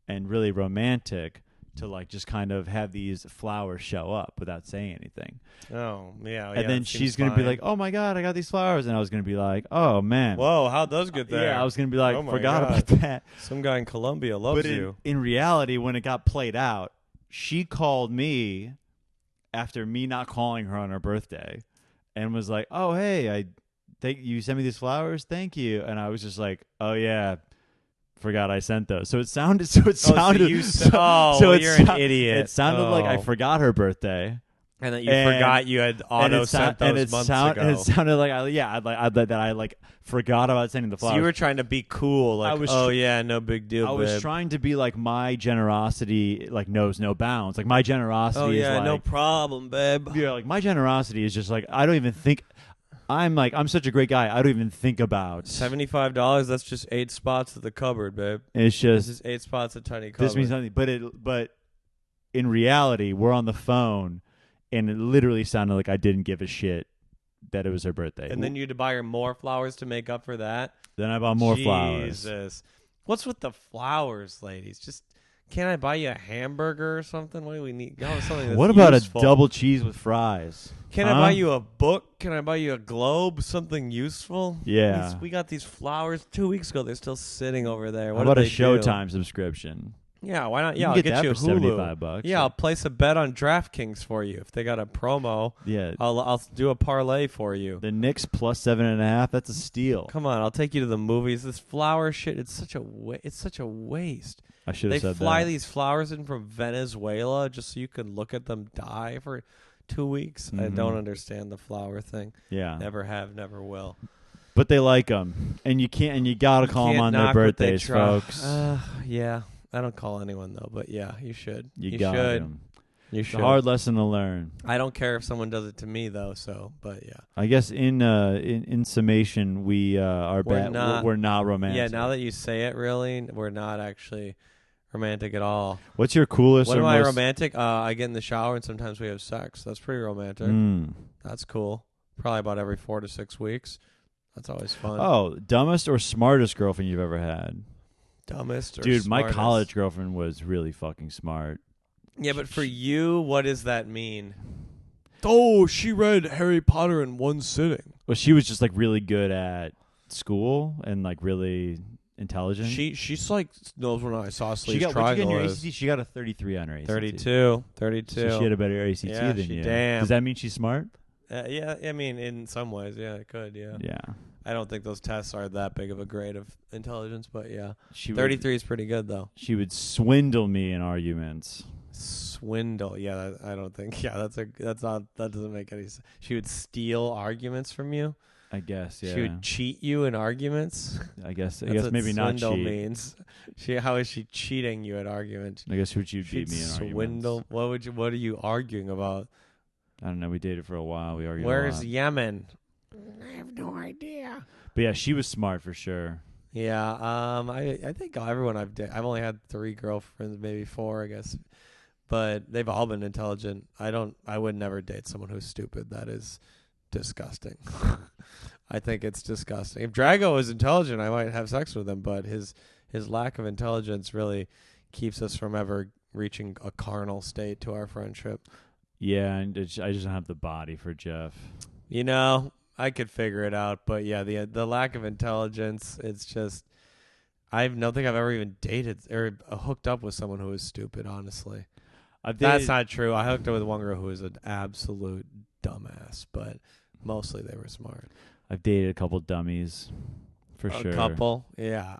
and really romantic to like just kind of have these flowers show up without saying anything. Oh, yeah. And then she's going to be like, oh my God, I got these flowers. And I was going to be like, oh man. Whoa, how'd those get there? Yeah, I was going to be like, oh forgot God. about that. Some guy in Colombia loves you. In reality, when it got played out, she called me after me not calling her on her birthday and was like, oh, hey, you sent me these flowers. Thank you. And I was just like, oh yeah. Forgot I sent those. So it sounded. You're an idiot. It sounded like I forgot her birthday, and that you forgot you had auto sent those months ago. And it sounded like I forgot about sending the flowers. So you were trying to be cool, like, no big deal. I was trying to be like my generosity, like knows no bounds. Like my generosity is like, no problem, babe. Yeah, like my generosity is just like I don't even think. I'm such a great guy. I don't even think about $75. That's just 8 spots at the cupboard, babe. It's just this is 8 spots at tiny cupboard. This means nothing. But in reality, we're on the phone, and it literally sounded like I didn't give a shit that it was her birthday. And then you had to buy her more flowers to make up for that. Then I bought more flowers. Jesus, what's with the flowers, ladies? Just. Can't I buy you a hamburger or something? What do we need? Something that's what about useful. A double cheese with fries? Can I buy you a book? Can I buy you a globe? Something useful? Yeah. We got these flowers 2 weeks ago. They're still sitting over there. How about a Showtime subscription? Yeah, why not? Yeah, I'll get you a Hulu. $75. Yeah, I'll place a bet on DraftKings for you if they got a promo. Yeah, I'll do a parlay for you. The Knicks plus 7.5. That's a steal. Come on, I'll take you to the movies. This flower shit. It's such a waste. I should have said that. They fly these flowers in from Venezuela just so you can look at them die for 2 weeks. Mm-hmm. I don't understand the flower thing. Yeah, never have, never will. But they like them, and you gotta call them on their birthdays, folks. Yeah, I don't call anyone though, but yeah, you should. You should. them. You it's should. a hard lesson to learn. I don't care if someone does it to me though. So, but yeah. I guess in summation, we're not romantic. Yeah, now that you say it, really, we're not actually romantic at all. What's your coolest? When am I romantic? I get in the shower and sometimes we have sex. That's pretty romantic. That's cool. Probably about every 4 to 6 weeks. That's always fun. Oh, dumbest or smartest girlfriend you've ever had? Dumbest or Dude, smartest? my college girlfriend was really fucking smart. Yeah, but for you, what does that mean? Oh, she read Harry Potter in one sitting. Well, she was just like really good at school and like really intelligent. She's like knows when I saw Sleeves Triangle. Triangle. What did she get in your ACT? She got a 33 on her ACT. 32. So she had a better ACT than you. Damn. Does that mean she's smart? Yeah, I mean, in some ways, yeah, it could, yeah. Yeah. I don't think those tests are that big of a grade of intelligence, but yeah. 33 is pretty good, though. She would swindle me in arguments. Swindle? Yeah, I don't think. Yeah, that doesn't make any sense. She would steal arguments from you? I guess, yeah. She would cheat you in arguments. I guess That's what maybe not swindle cheat. means. How is she cheating you at arguments? I guess would you She'd beat me in swindle. arguments? What are you arguing about? I don't know. We dated for a while. We argued a Where's lot. Yemen? I have no idea. But yeah, she was smart for sure. Yeah, I think everyone I've only had 3 girlfriends, maybe 4, I guess, but they've all been intelligent. I would never date someone who's stupid. That is disgusting. I think it's disgusting. If Drago was intelligent, I might have sex with him, but his lack of intelligence really keeps us from ever reaching a carnal state to our friendship. Yeah, and I just don't have the body for Geoff. You know, I could figure it out, but yeah, the lack of intelligence, it's just I don't think I've ever even dated or hooked up with someone who was stupid, honestly. That's not true. I hooked up with one girl who was an absolute dumbass, but mostly they were smart. I've dated a couple dummies, for sure. A couple? Yeah.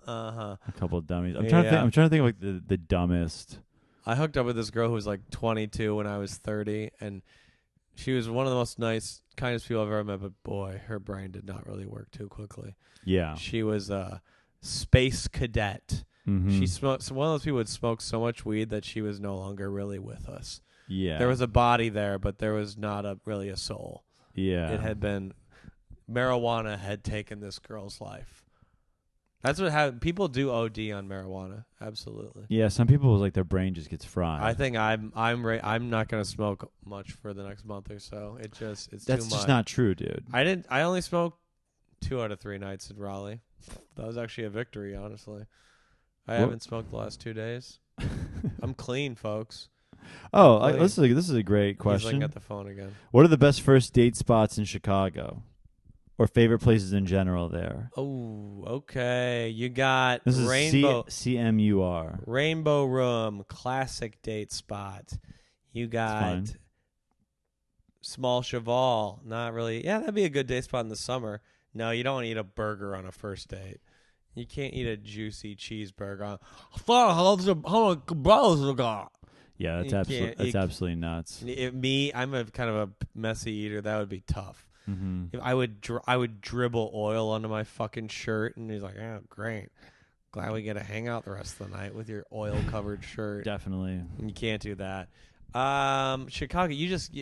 A couple dummies. I'm trying to think of like the dumbest. I hooked up with this girl who was like 22 when I was 30, and she was one of the most kindest people I've ever met, but boy, her brain did not really work too quickly. Yeah. She was a space cadet. Mm-hmm. She smoked. One of those people would smoke so much weed that she was no longer really with us. Yeah. There was a body there, but there was not really a soul. Yeah. It had been marijuana had taken this girl's life. That's what happened. People do OD on marijuana. Absolutely. Yeah. Some people like their brain just gets fried. I think I'm not gonna smoke much for the next month or so. It's That's too much. just not true, dude. I only smoked 2 out of 3 nights in Raleigh. That was actually a victory, honestly. I haven't smoked the last 2 days. I'm clean, folks. Oh, this is a great He's question. looking at the phone again. What are the best first date spots in Chicago, or favorite places in general there? Oh, okay. You got This Rainbow is CMUR. Rainbow Room, classic date spot. You got Small Cheval. Not really. Yeah, that'd be a good date spot in the summer. No, you don't want to eat a burger on a first date. You can't eat a juicy cheeseburger. Yeah, that's absolutely nuts. I'm a kind of a messy eater. That would be tough. Mm-hmm. If I would dribble oil onto my fucking shirt, and he's like, "Oh, great, glad we get to hang out the rest of the night with your oil-covered shirt." Definitely. You can't do that. Chicago,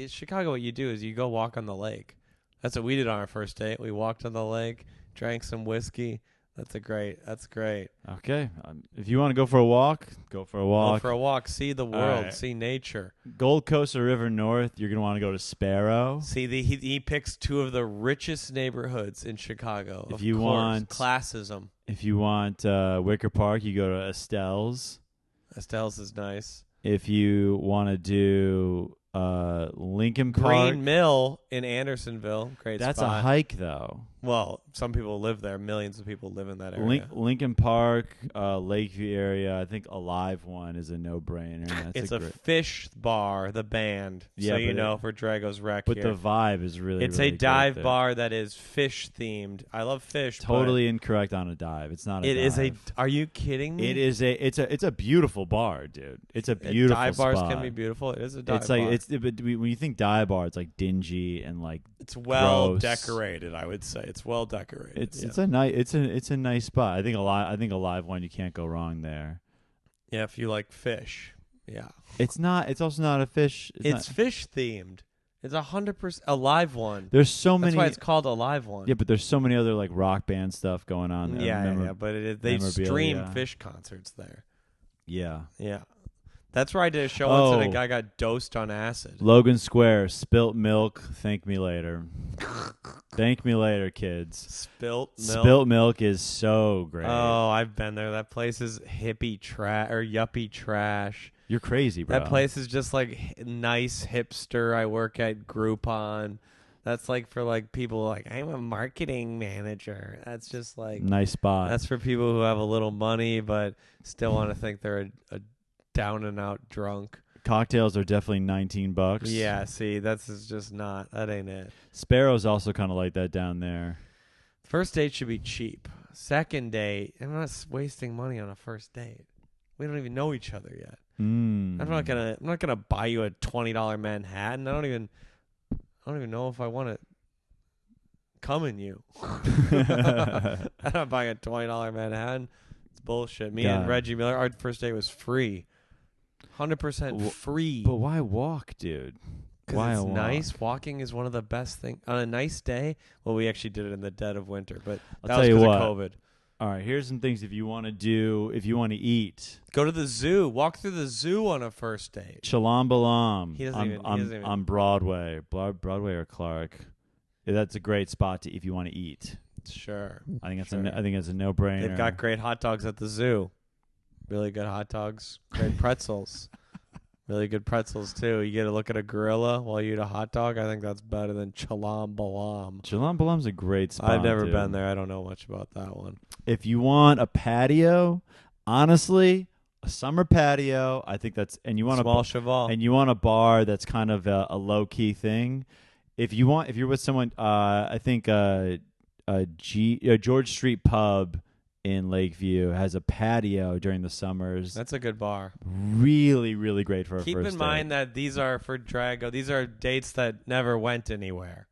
Chicago. What you do is you go walk on the lake. That's what we did on our first date. We walked on the lake, drank some whiskey. That's great. Okay. If you want to go for a walk, go for a walk. Go for a walk. See the world. Right. See nature. Gold Coast or River North, you're going to want to go to Sparrow. See, he picks 2 of the richest neighborhoods in Chicago. If you want classism. If you want Wicker Park, you go to Estelle's. Estelle's is nice. If you want to do Lincoln Park. Green Mill in Andersonville. Great That's spot. a hike, though. Well, some people live there. Millions of people live in that area. Lincoln Park, Lakeview area. I think Alive One is a no-brainer. It's a fish bar, the band. Yeah, so you know for Drago's Wreck but here. the vibe is really It's really a dive great there. bar that is fish themed. I love fish. Totally incorrect on a dive. It's not a It dive. is a. Are you kidding me? It is it's a beautiful bar, dude. It's a beautiful dive spot. bars can be beautiful. It is a dive It's like bar. but when you think dive bar, it's like dingy and like It's well gross. decorated. I would say it's well decorated. It's a nice spot. I think a live one you can't go wrong there. Yeah, if you like fish. Yeah. It's not. It's also not a fish. It's fish themed. It's 100% a live one. There's so many. That's why it's called a live one. Yeah, but there's so many other like rock band stuff going on there. Yeah, but they stream memorabilia. fish concerts there. Yeah. Yeah. That's where I did a show once and a guy got dosed on acid. Logan Square, spilt milk. Thank me later. Thank me later, kids. Spilt milk. Spilt milk is so great. Oh, I've been there. That place is hippie trash or yuppie trash. You're crazy, bro. That place is just like nice hipster. I work at Groupon. That's like for like people like I'm a marketing manager. That's just like nice spot. That's for people who have a little money but still want to think they're a down and out drunk. Cocktails are definitely $19. Yeah, see, that's just not. That ain't it. Sparrow's also kind of like that down there. First date should be cheap. Second date, I'm not wasting money on a first date. We don't even know each other yet. I'm not gonna buy you a $20 Manhattan. I don't even know if I want to coming you. I'm not buying a $20 Manhattan. It's bullshit. Me and Reggie Miller, our first date was free. 100% free. But why walk, dude? Why Because it's walk? nice. Walking is one of the best things. On a nice day, well, we actually did it in the dead of winter, but I'll that tell was you because what. of COVID. All right, here's some things if you want to do, if you want to eat. Go to the zoo. Walk through the zoo on a first date. Chalam Balam. He doesn't even. On Broadway. Broadway or Clark. Yeah, that's a great spot to if you want to eat. Sure. I think that's Sure. I think it's a no-brainer. They've got great hot dogs at the zoo. Really good hot dogs. Great pretzels. Really good pretzels, too. You get to look at a gorilla while you eat a hot dog. I think that's better than Chalam Balam. Chalam Balam's a great spot. I've never dude. been there. I don't know much about that one. If you want a patio, honestly, a summer patio, I think that's and you want Small Cheval. and you want a bar that's kind of a low-key thing. If you're with someone, I think George Street Pub in Lakeview has a patio during the summers. That's a good bar. Really, really great for a Keep first in mind date. that these are for Drago. These are dates that never went anywhere.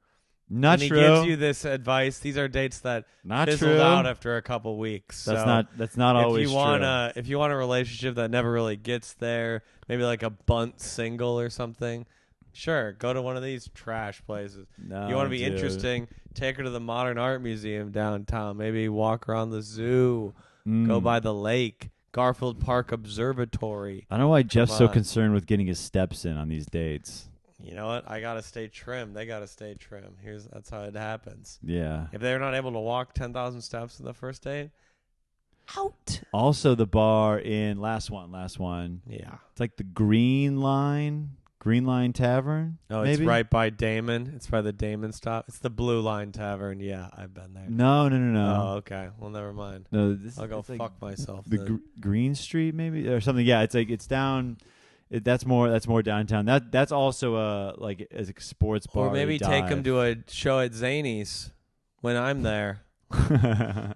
Not and true. he gives you this advice. These are dates that Not fizzled true. out after a couple weeks. That's So not always if you true. want if you want a relationship that never really gets there, maybe like a bunt single or something. Sure, go to one of these trash places. No, You want to be dude. interesting? Take her to the Modern Art Museum downtown. Maybe walk around the zoo. Mm. Go by the lake. Garfield Park Observatory. I don't know why Jeff's so on. concerned with getting his steps in on these dates. You know what? I gotta stay trim. They gotta stay trim. That's how it happens. Yeah. If they're not able to walk 10,000 steps in the first date, out. Also, the bar in last one. Yeah. It's like the Green Line Tavern. Oh, maybe? it's right by Damon. It's by the Damon stop. It's the Blue Line Tavern. Yeah, I've been there. No. Oh, okay. Well, never mind. No, I'll go it's like fuck myself. the then. Green Street maybe or something. Yeah, it's down. That's more downtown. That's also like as a sports bar. Or maybe to take them dive. to a show at Zany's when I'm there.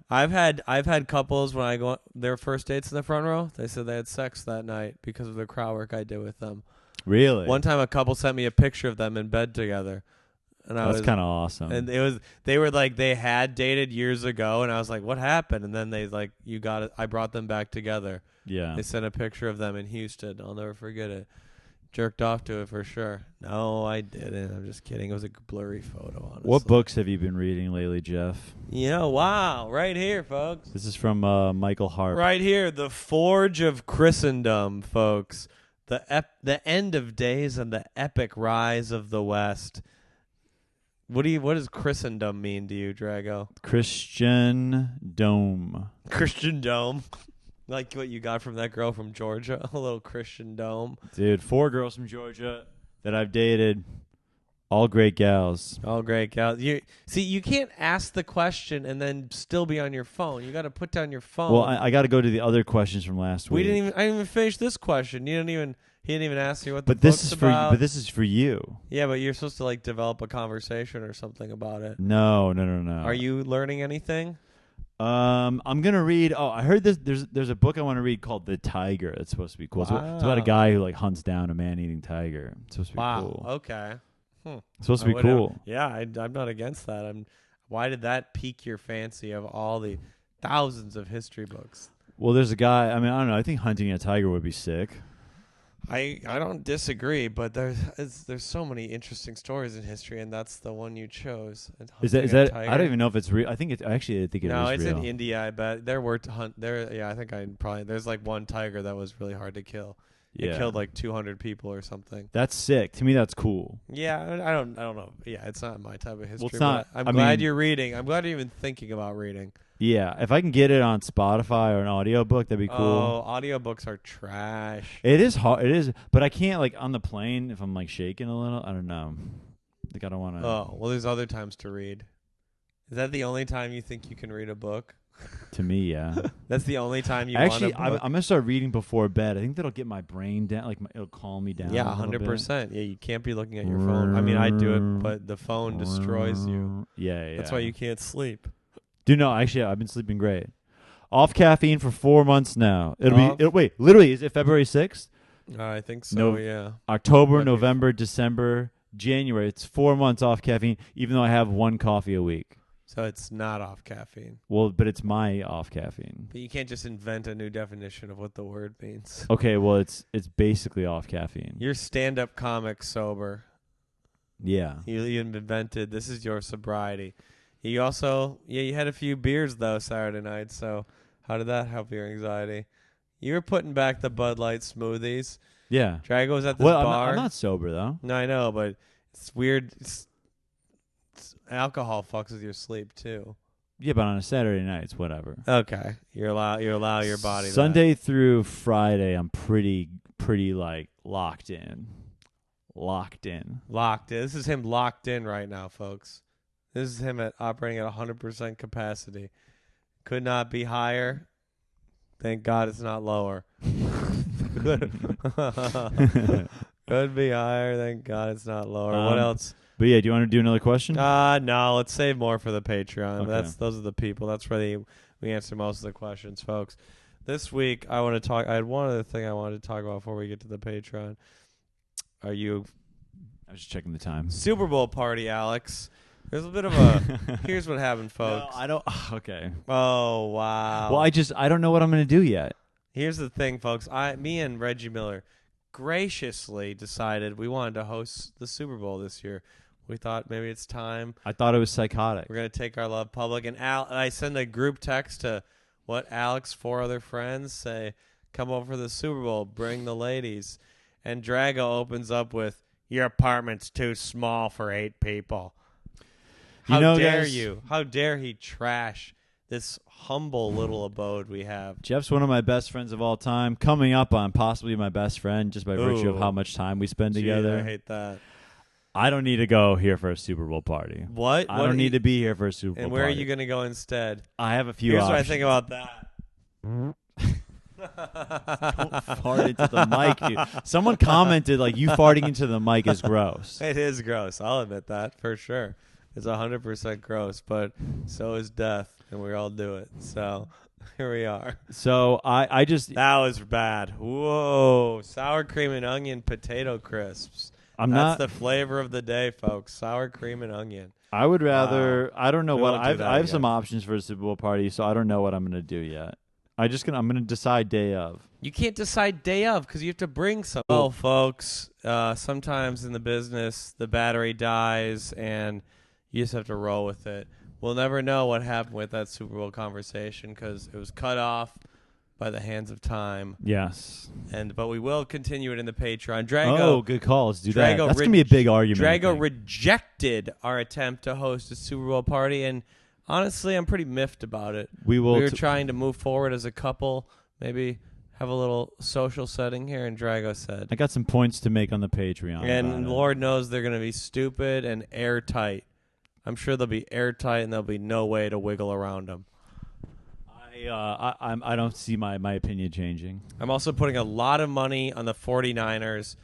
I've had couples when I go their first dates in the front row. They said they had sex that night because of the crowd work I did with them. Really? One time, a couple sent me a picture of them in bed together, and That's kind of awesome. And they were like they had dated years ago, and I was like, "What happened?" And then they like, "You got it." I brought them back together. Yeah. They sent a picture of them in Houston. I'll never forget it. Jerked off to it for sure. No, I didn't. I'm just kidding. It was a blurry photo, honestly. What books have you been reading lately, Geoff? Yeah, wow. Right here, folks. This is from Michael Harp. Right here. The Forge of Christendom, folks. The end of days and the epic rise of the West. What does Christendom mean to you, Drago? Christian Dome. Christian Dome. Like what you got from that girl from Georgia, a little Christian Dome. Dude, 4 girls from Georgia that I've dated, all great gals. Oh, great, Cal. You can't ask the question and then still be on your phone. You got to put down your phone. Well, I got to go to the other questions from last week. I didn't even finish this question. He didn't even ask you what the But this book's is about. but this is for you. Yeah, but you're supposed to like develop a conversation or something about it. No. Are you learning anything? I'm gonna read. Oh, I heard this. There's a book I want to read called The Tiger. That's supposed to be cool. It's about a Wow. guy who like hunts down a man-eating tiger. It's supposed to be Wow. cool. Okay. It's supposed to I be would've- cool. Yeah, I'm not against that. Why did that pique your fancy of all the thousands of history books? Well, there's a guy. I mean, I don't know. I think hunting a tiger would be sick. I don't disagree, but there's so many interesting stories in history, and that's the one you chose. Is that? I don't even know if it's real. I think it actually. I think it is No, it's real. in India. I bet there were to hunt there. Yeah, I think there's like one tiger that was really hard to kill. Yeah. It killed like 200 people or something. That's sick. To me, that's cool. Yeah, I don't know. Yeah, it's not my type of history. it's not- but I'm I glad mean- you're reading. I'm glad you're even thinking about reading. Yeah. If I can get it on Spotify or an audiobook, that'd be cool. Oh, audiobooks are trash. It is hard. It is, but I can't like on the plane if I'm like shaking a little. I don't know. Like I don't want to. Oh, well, there's other times to read. Is that the only time you think you can read a book? To me, yeah. That's the only time you Actually, want a I'm book? gonna start reading before bed. I think that'll get my brain down. Like it'll calm me down. Yeah, a little bit. 100%. Yeah, you can't be looking at your phone. I mean, I do it, but the phone destroys you. Yeah. That's why you can't sleep. Dude, no, actually, I've been sleeping great. Off caffeine for 4 months now. Off? Wait, literally, is it February 6th? I think so, No. yeah. October, Might be. November, December, January. It's 4 months off caffeine, even though I have 1 coffee a week. So it's not off caffeine. Well, but it's my off caffeine. But you can't just invent a new definition of what the word means. Okay, well, it's basically off caffeine. You're stand-up comic sober. Yeah. You invented. This is your sobriety. You also, you had a few beers though Saturday night. So how did that help your anxiety? You were putting back the Bud Light smoothies. Yeah. Drago was at this Well, bar. I'm not sober though. No, I know, but it's weird. Alcohol fucks with your sleep too. Yeah, but on a Saturday night, it's whatever. Okay, you allow your body. Sunday through Friday, I'm pretty like locked in. Locked in. This is him locked in right now, folks. This is him operating at 100% capacity. Could not be higher. Thank God it's not lower. Could be higher. Thank God it's not lower. What else? But yeah, do you want to do another question? No. Let's save more for the Patreon. Okay. Those are the people. That's where we answer most of the questions, folks. This week I want to talk. I had one other thing I wanted to talk about before we get to the Patreon. I was just checking the time. Super Bowl party, Alex. There's a bit of a. Here's what happened, folks. No, I don't. Okay. Oh wow. Well, I don't know what I'm going to do yet. Here's the thing, folks. Me and Reggie Miller graciously decided we wanted to host the Super Bowl this year. We thought maybe it's time. I thought it was psychotic. We're going to take our love public. And I send a group text to Alex, 4 other friends, say, come over for the Super Bowl, bring the ladies. And Drago opens up with, your apartment's too small for 8 people. How dare guys, you? How dare he trash this humble little abode we have? Geoff's one of my best friends of all time, coming up on possibly my best friend just by virtue of how much time we spend together. I hate that. I don't need to go here for a Super Bowl party. What? I don't need to be here for a Super Bowl party. And where are you going to go instead? I have a few Here's options. what I think about that. Don't fart into the mic, dude. Someone commented, like, you farting into the mic is gross. It is gross. I'll admit that for sure. It's 100% gross, but so is death, and we all do it. So here we are. So I just... That was bad. Whoa. Sour cream and onion potato crisps. That's the flavor of the day, folks. Sour cream and onion. I would rather... I don't know We what... won't do that I have again. some options for a Super Bowl party, so I don't know what I'm going to do yet. I'm going to decide day of. You can't decide day of because you have to bring some. Well, folks, sometimes in the business, the battery dies, and you just have to roll with it. We'll never know what happened with that Super Bowl conversation because it was cut off by the hands of time. Yes. But we will continue it in the Patreon. Drago. Oh, good call. Let's do that. Drago That's going to be a big argument. Drago rejected our attempt to host a Super Bowl party, and honestly, I'm pretty miffed about it. We were trying to move forward as a couple, maybe have a little social setting here, and Drago said. I got some points to make on the Patreon. And Lord knows they're going to be stupid and airtight. I'm sure they'll be airtight, and there'll be no way to wiggle around them. I don't see my opinion changing. I'm also putting a lot of money on the 49ers.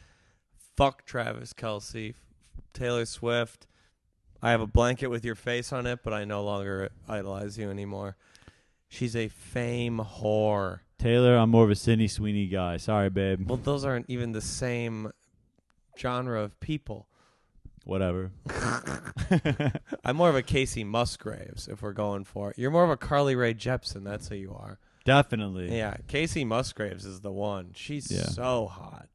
Fuck Travis Kelce, Taylor Swift. I have a blanket with your face on it, but I no longer idolize you anymore. She's a fame whore. Taylor, I'm more of a Sydney Sweeney guy. Sorry, babe. Well, those aren't even the same genre of people. Whatever. I'm more of a Casey Musgraves, if we're going for it. You're more of a Carly Rae Jepsen. That's who you are. Definitely. Yeah, Casey Musgraves is the one. She's so hot.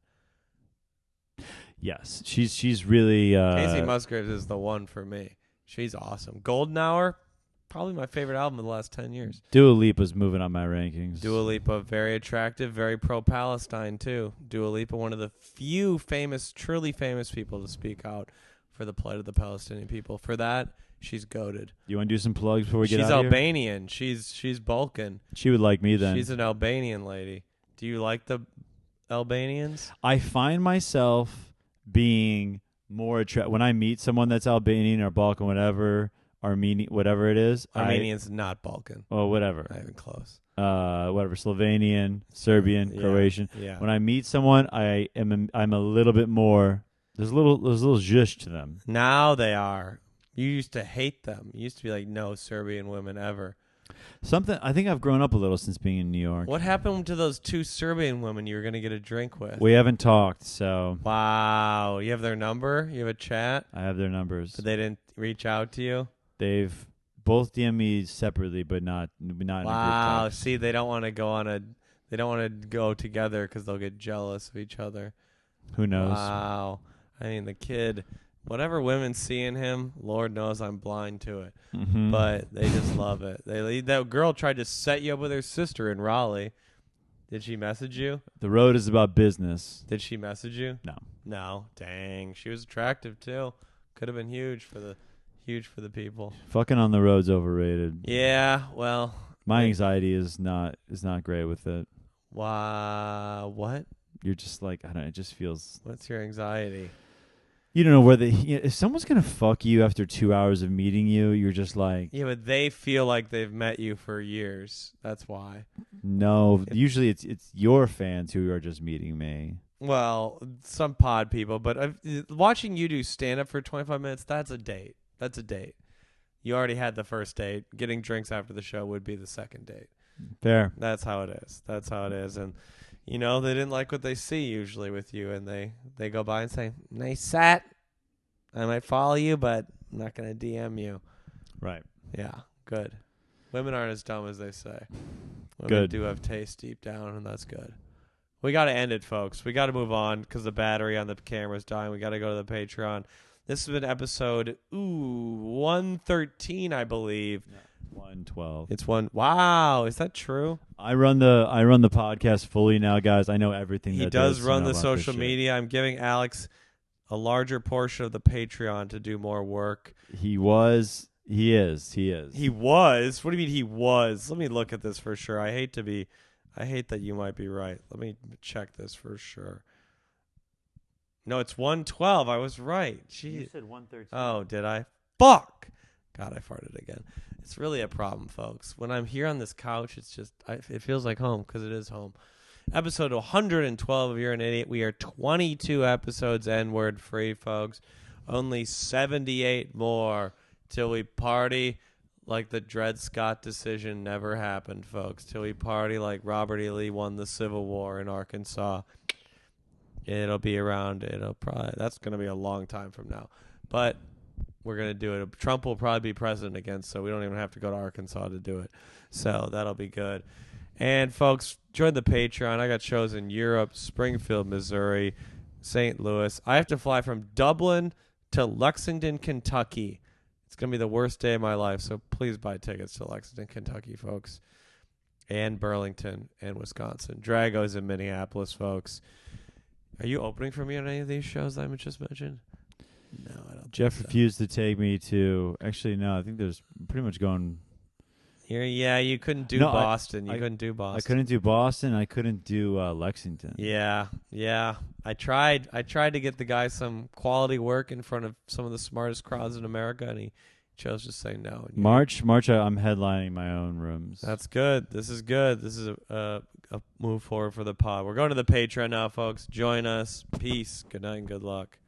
Yes, she's really... Casey Musgraves is the one for me. She's awesome. Golden Hour, probably my favorite album of the last 10 years. Dua Lipa's moving on my rankings. Dua Lipa, very attractive, very pro-Palestine, too. Dua Lipa, one of the few truly famous people to speak out for the plight of the Palestinian people. For that, she's goated. You want to do some plugs before we get out She's of here? Albanian. She's Balkan. She would like me then. She's an Albanian lady. Do you like the Albanians? I find myself being more attracted when I meet someone that's Albanian or Balkan, whatever, Armenian, whatever it is. Armenian's not Balkan. Oh, whatever. Not even close. Whatever, Slovenian, Serbian, Croatian. Yeah. When I meet someone, I'm a little bit more. There's a little zhuzh to them. Now they are. You used to hate them. You used to be like, no Serbian women ever. I think I've grown up a little since being in New York. What happened to those 2 Serbian women you were going to get a drink with? We haven't talked, so. Wow. You have their number? You have a chat? I have their numbers. But they didn't reach out to you? They've both DM me separately, but not in a group Wow. text. See, they don't want to go they don't want to go together because they'll get jealous of each other. Who knows? Wow. I mean, the kid, whatever women see in him, Lord knows I'm blind to it. Mm-hmm. But they just love it. That girl tried to set you up with her sister in Raleigh. Did she message you? The road is about business. Did she message you? No. No. Dang. She was attractive too. Could have been huge for the people. Fucking on the road's overrated. Yeah, well, My anxiety is not great with it. wow. What? You're just like, I don't know, it just feels, What's your anxiety? you don't know whether if someone's gonna fuck you after 2 hours of meeting you, you're just like, Yeah, but they feel like they've met you for years. That's why. no. Usually it's your fans who are just meeting me. Well, some pod people, but watching you do stand up for 25 minutes, that's a date. That's a date. You already had the first date. Getting drinks after the show would be the second date. Fair. That's how it is. That's how it is. And, you know, they didn't like what they see usually with you, and they go by and say, nice set. I might follow you, but I'm not going to DM you. Right. Yeah, good. Women aren't as dumb as they say. Women Good. do have taste deep down, and that's good. We got to end it, folks. We got to move on because the battery on the camera's dying. We got to go to the Patreon. This has been episode 113, I believe. 112. It's one. Wow, is that true? I run the podcast fully now, guys. I know everything. He that does there is to run know the about social this shit. media. I'm giving Alex a larger portion of the Patreon to do more work. He was. He is. He is. He was? What do you mean he was? Let me look at this for sure. I hate that you might be right. Let me check this for sure. No, it's 112. I was right. Jeez. You said 113. Oh, did I? Fuck. God, I farted again. It's really a problem, folks. When I'm here on this couch, it's just, it feels like home because it is home. Episode 112 of You're an Idiot. We are 22 episodes N-word free, folks. Only 78 more till we party like the Dred Scott decision never happened, folks. Till we party like Robert E. Lee won the Civil War in Arkansas. It'll be around. That's going to be a long time from now. But we're going to do it. Trump will probably be president again, so we don't even have to go to Arkansas to do it. So that'll be good. And, folks, join the Patreon. I got shows in Europe, Springfield, Missouri, St. Louis. I have to fly from Dublin to Lexington, Kentucky. It's going to be the worst day of my life, so please buy tickets to Lexington, Kentucky, folks, and Burlington and Wisconsin. Drago's in Minneapolis, folks. Are you opening for me on any of these shows that I just mentioned? No, I don't. Geoff think so. refused to take me to. Actually, no. I think there's pretty much going. Yeah, you couldn't do No, Boston. You I couldn't do Boston. I couldn't do Boston. I couldn't do Lexington. Yeah. I tried to get the guy some quality work in front of some of the smartest crowds in America, and he chose to say no. And March. I'm headlining my own rooms. That's good. This is good. This is a move forward for the pod. We're going to the Patreon now, folks. Join us. Peace. Good night and good luck.